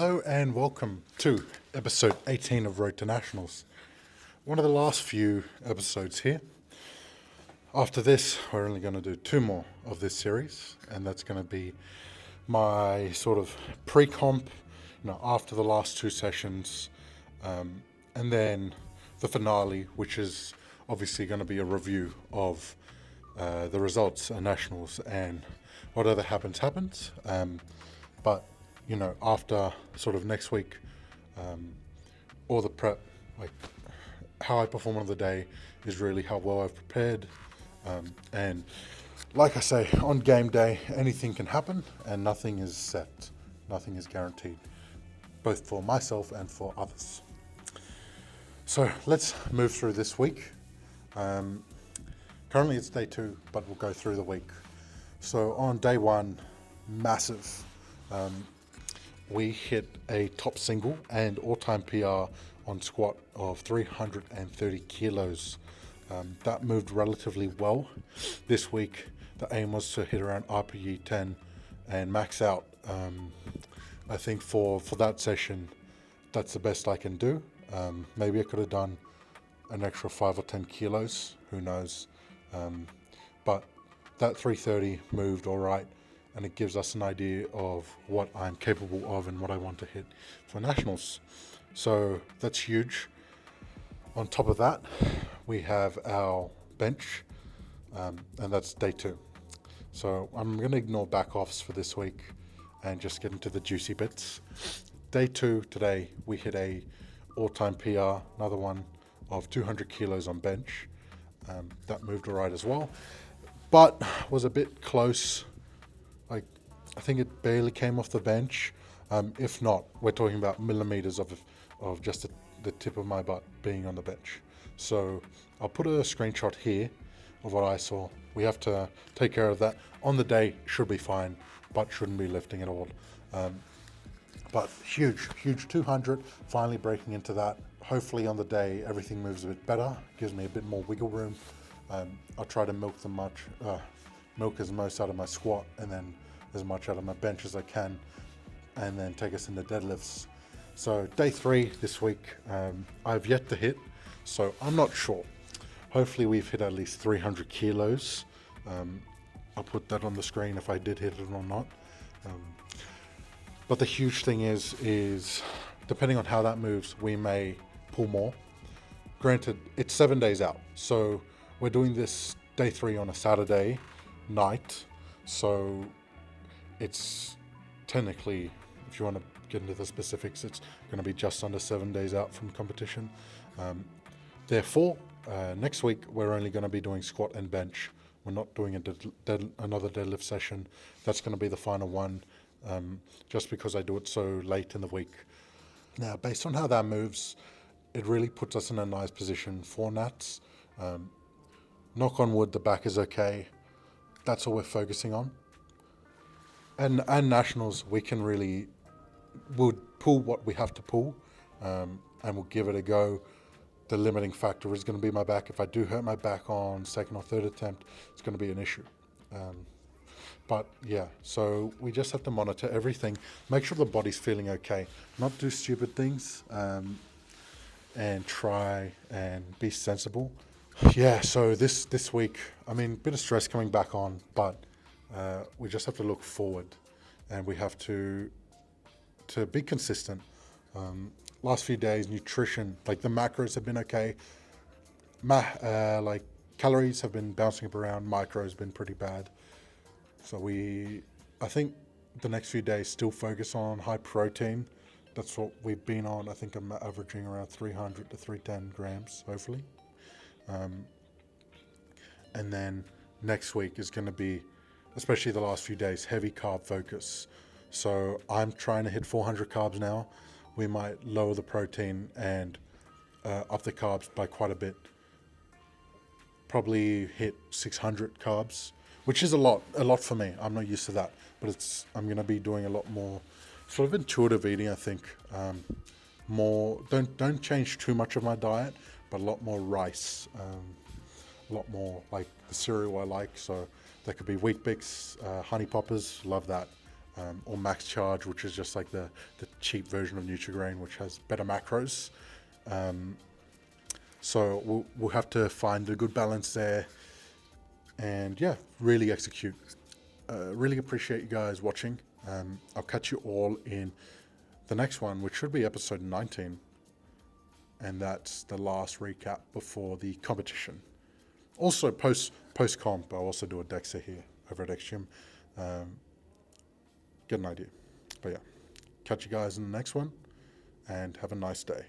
Hello and welcome to episode 18 of Road to Nationals. One of the last few episodes here. After this, we're only going to do two more of this series, and that's going to be my sort of pre-comp, after the last two sessions, and then the finale, which is obviously going to be a review of the results at Nationals and whatever happens. But after sort of next week, all the prep, like how I perform on the day, is really how well I've prepared. And like I say, on game day, anything can happen and nothing is set. Nothing is guaranteed, both for myself and for others. So let's move through this week. Currently it's day 2, but we'll go through the week. So on day 1, massive. We hit a top single and all-time PR on squat of 330 kilos. That moved relatively well. This week, the aim was to hit around RPE 10 and max out. I think for that session, that's the best I can do. Maybe I could have done an extra 5 or 10 kilos, who knows. But that 330 moved all right, and it gives us an idea of what I'm capable of and what I want to hit for Nationals. So that's huge. On top of that, we have our bench, and that's day 2. So I'm going to ignore back-offs for this week and just get into the juicy bits. Day 2 today, we hit a all-time PR, another one of 200 kilos on bench. That moved all right as well, but was a bit close. I think it barely came off the bench. If not, we're talking about millimeters of just the tip of my butt being on the bench. So I'll put a screenshot here of what I saw. We have to take care of that. On the day, should be fine, but shouldn't be lifting at all. But huge 200, finally breaking into that. Hopefully on the day, everything moves a bit better, gives me a bit more wiggle room. I'll try to milk as most out of my squat and then as much out of my bench as I can, and then take us into deadlifts. So day 3 this week, I've yet to hit, so I'm not sure. Hopefully we've hit at least 300 kilos. I'll put that on the screen if I did hit it or not. But the huge thing is depending on how that moves, we may pull more. Granted, it's 7 days out, so we're doing this day 3 on a Saturday night, so it's technically, if you want to get into the specifics, it's going to be just under 7 days out from competition. Therefore, next week we're only going to be doing squat and bench. We're not doing another deadlift session. That's going to be the final one, just because I do it so late in the week. Now, based on how that moves, it really puts us in a nice position for Nats. Knock on wood, the back is okay. That's all we're focusing on. And Nationals, we'll pull what we have to pull, and we'll give it a go. The limiting factor is going to be my back. If I do hurt my back on second or third attempt, it's going to be an issue. But yeah, so we just have to monitor everything, make sure the body's feeling okay, not do stupid things, and try and be sensible. Yeah, so this week, a bit of stress coming back on, but we just have to look forward, and we have to be consistent. Last few days, nutrition, like the macros have been okay. Like calories have been bouncing up around. Micro has been pretty bad. So I think the next few days still focus on high protein. That's what we've been on. I think I'm averaging around 300 to 310 grams, hopefully. And then next week is going to be, especially the last few days, heavy carb focus. So I'm trying to hit 400 carbs now. We might lower the protein and up the carbs by quite a bit. Probably hit 600 carbs, which is a lot for me. I'm not used to that, but I'm going to be doing a lot more sort of intuitive eating, I think. More, don't change too much of my diet, but a lot more rice, a lot more like the cereal I like. So that could be Wheat Bix, Honey Poppers, love that. or Max Charge, which is just like the cheap version of Nutrigrain, which has better macros. So we'll have to find a good balance there, and yeah, really execute. Really appreciate you guys watching. I'll catch you all in the next one, which should be episode 19, and that's the last recap before the competition. Also, post comp, I'll also do a Dexa here over at XGym. Get an idea. But yeah, catch you guys in the next one, and have a nice day.